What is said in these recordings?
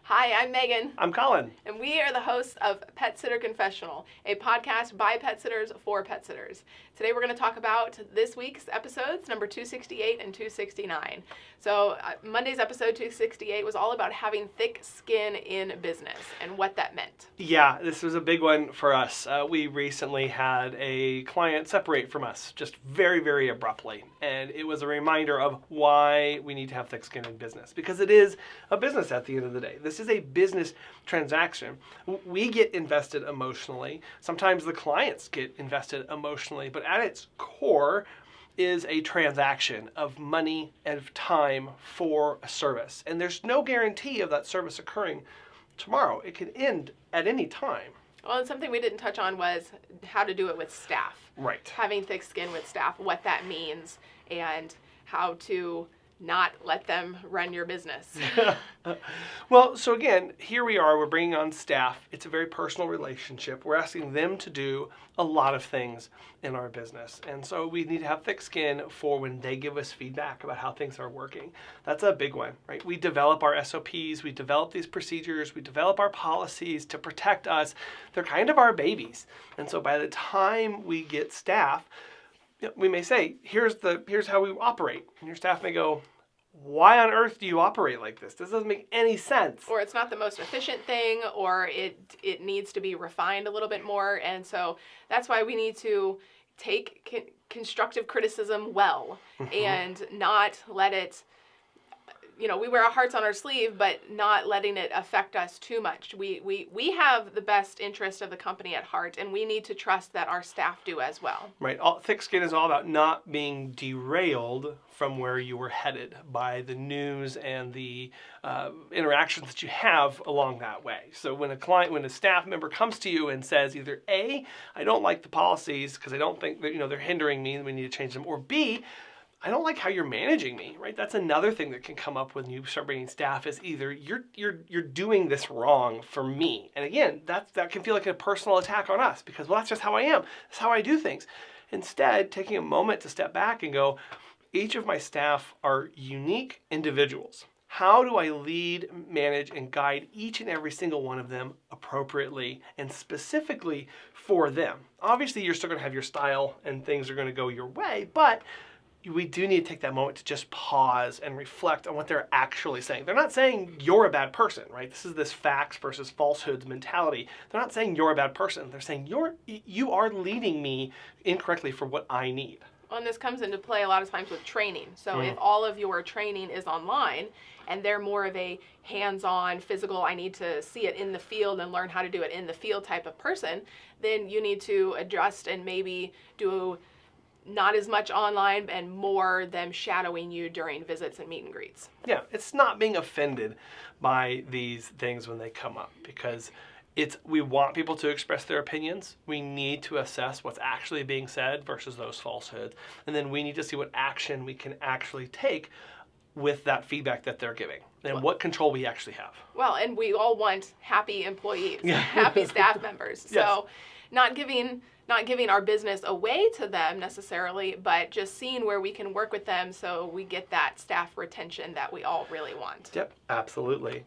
Hi, I'm Megan. I'm Colin. And we are the hosts of Pet Sitter Confessional, a podcast by pet sitters for pet sitters. Today we're going to talk about this week's episodes, number 268 and 269. So Monday's episode 268 was all about having thick skin in business and what that meant. Yeah, this was a big one for us. We recently had a client separate from us just very, very abruptly. And it was a reminder of why we need to have thick skin in business. Because it is a business at the end of the day. This is a business transaction. We get invested emotionally. Sometimes the clients get invested emotionally. But at its core is a transaction of money and of time for a service. And there's no guarantee of that service occurring tomorrow. It can end at any time. Well, and something we didn't touch on was how to do it with staff. Right. Having thick skin with staff, what that means, and how to not let them run your business. Well, so again, here we are, we're bringing on staff. It's a very personal relationship. We're asking them to do a lot of things in our business. And so we need to have thick skin for when they give us feedback about how things are working. That's a big one, right? We develop our SOPs, we develop these procedures, we develop our policies to protect us. They're kind of our babies. And so by the time we get staff, we may say, here's how we operate. And your staff may go, why on earth do you operate like this? This doesn't make any sense. Or it's not the most efficient thing, or it needs to be refined a little bit more. And so that's why we need to take constructive criticism well and not let it, we wear our hearts on our sleeve, but not letting it affect us too much. We have the best interest of the company at heart, and we need to trust that our staff do as well. Right. Thick skin is all about not being derailed from where you were headed by the news and the interactions that you have along that way. So when a staff member comes to you and says either A, I don't like the policies because I don't think that they're hindering me and we need to change them, or B, I don't like how you're managing me, right? That's another thing that can come up when you start bringing staff is either you're doing this wrong for me. And again, that can feel like a personal attack on us because, well, that's just how I am. That's how I do things. Instead, taking a moment to step back and go, each of my staff are unique individuals. How do I lead, manage, and guide each and every single one of them appropriately and specifically for them? Obviously, you're still going to have your style and things are going to go your way, but we do need to take that moment to just pause and reflect on what they're actually saying. They're not saying you're a bad person, right? This is this facts versus falsehoods mentality. They're not saying you're a bad person. They're saying you are leading me incorrectly for what I need. Well, and this comes into play a lot of times with training. So if all of your training is online and they're more of a hands-on, physical, I need to see it in the field and learn how to do it in the field type of person, then you need to adjust and maybe do not as much online and more them shadowing you during visits and meet and greets. Yeah, it's not being offended by these things when they come up because we want people to express their opinions. We need to assess what's actually being said versus those falsehoods. And then we need to see what action we can actually take with that feedback that they're giving and what control we actually have. Well, and we all want happy employees, happy staff members. So Yes. not giving our business away to them necessarily, but just seeing where we can work with them so we get that staff retention that we all really want. Yep, absolutely.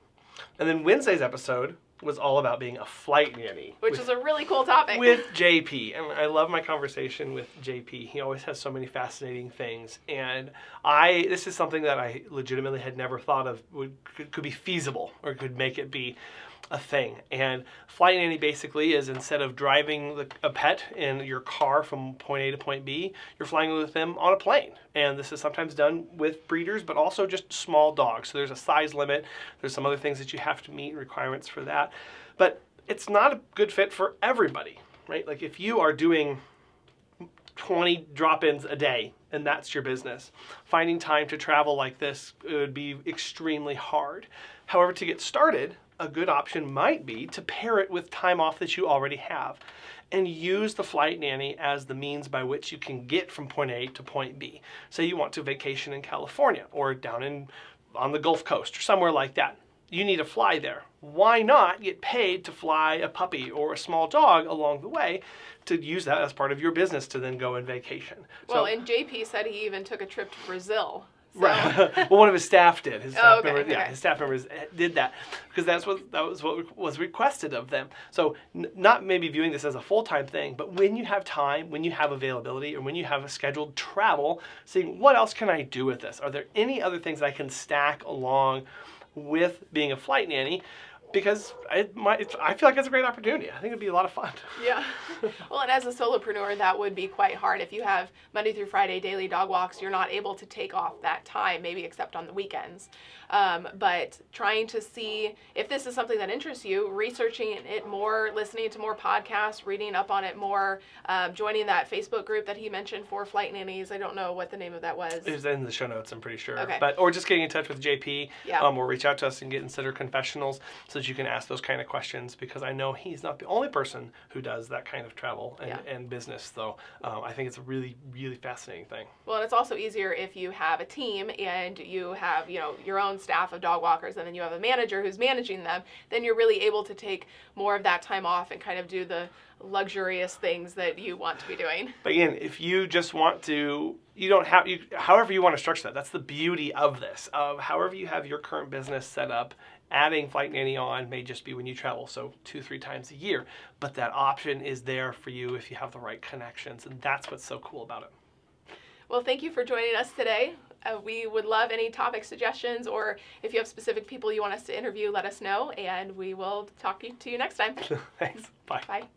And then Wednesday's episode was all about being a flight nanny. Which is a really cool topic. With JP. And I love my conversation with JP. He always has so many fascinating things. And this is something that I legitimately had never thought of could be feasible or could make it be a thing. And flight nanny basically is instead of driving a pet in your car from point A to point B, you're flying with them on a plane. And this is sometimes done with breeders, but also just small dogs. So there's a size limit. There's some other things that you have to meet, requirements for that. But it's not a good fit for everybody, right? Like if you are doing 20 drop-ins a day and that's your business, finding time to travel like this would be extremely hard. However, to get started, a good option might be to pair it with time off that you already have and use the flight nanny as the means by which you can get from point A to point B. Say you want to vacation in California or down on the Gulf Coast or somewhere like that. You need to fly there. Why not get paid to fly a puppy or a small dog along the way to use that as part of your business to then go on vacation? Well, and JP said he even took a trip to Brazil. So. Right. Well, one of his staff did. His staff okay, members, okay. his staff members did that because that was what was requested of them. So not maybe viewing this as a full-time thing, but when you have time, when you have availability, or when you have a scheduled travel, seeing what else can I do with this? Are there any other things I can stack along with being a flight nanny? Because I feel like it's a great opportunity. I think it'd be a lot of fun. Yeah. Well, and as a solopreneur, that would be quite hard. If you have Monday through Friday daily dog walks, you're not able to take off that time, maybe except on the weekends. But trying to see if this is something that interests you, researching it more, listening to more podcasts, reading up on it more, joining that Facebook group that he mentioned for flight nannies. I don't know what the name of that was. It was in the show notes, I'm pretty sure. Okay. Or just getting in touch with JP, Yeah. Or reach out to us and get Insider Confessionals so that you can ask those kind of questions, because I know he's not the only person who does that kind of travel and business, though. I think it's a really, really fascinating thing. Well, and it's also easier if you have a team and you have, your own staff of dog walkers, and then you have a manager who's managing them. Then you're really able to take more of that time off and kind of do the luxurious things that you want to be doing. But again, if you just want to, however you want to structure that, that's the beauty of this. However you have your current business set up, adding flight nanny on may just be when you travel, so 2-3 times a year. But that option is there for you if you have the right connections, and that's what's so cool about it. Well, thank you for joining us today. We would love any topic suggestions, or if you have specific people you want us to interview, let us know, and we will talk to you next time. Thanks. Bye. Bye.